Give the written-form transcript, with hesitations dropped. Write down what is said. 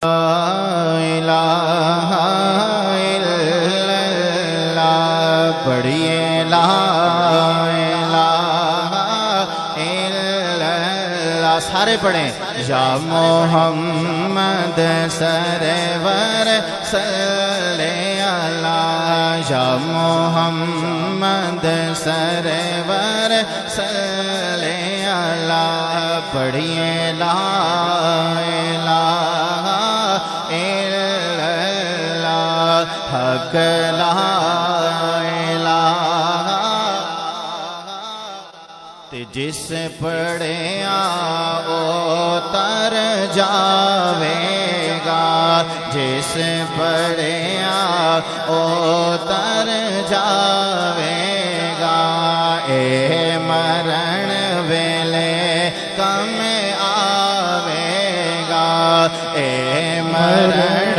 الہ الا اللہ پڑھیے لا الہ الا اللہ سارے پڑھیں یا محمد سرور صلی اللہ یا محمد سرور صلی اللہ پڑھیے لا الہ الا اللہ حق لا الہ تے جس پڑھیا او تر جاوے گا جس پڑھیا او تر جاوے گا اے مرن ویلے کم آوے گا اے مرن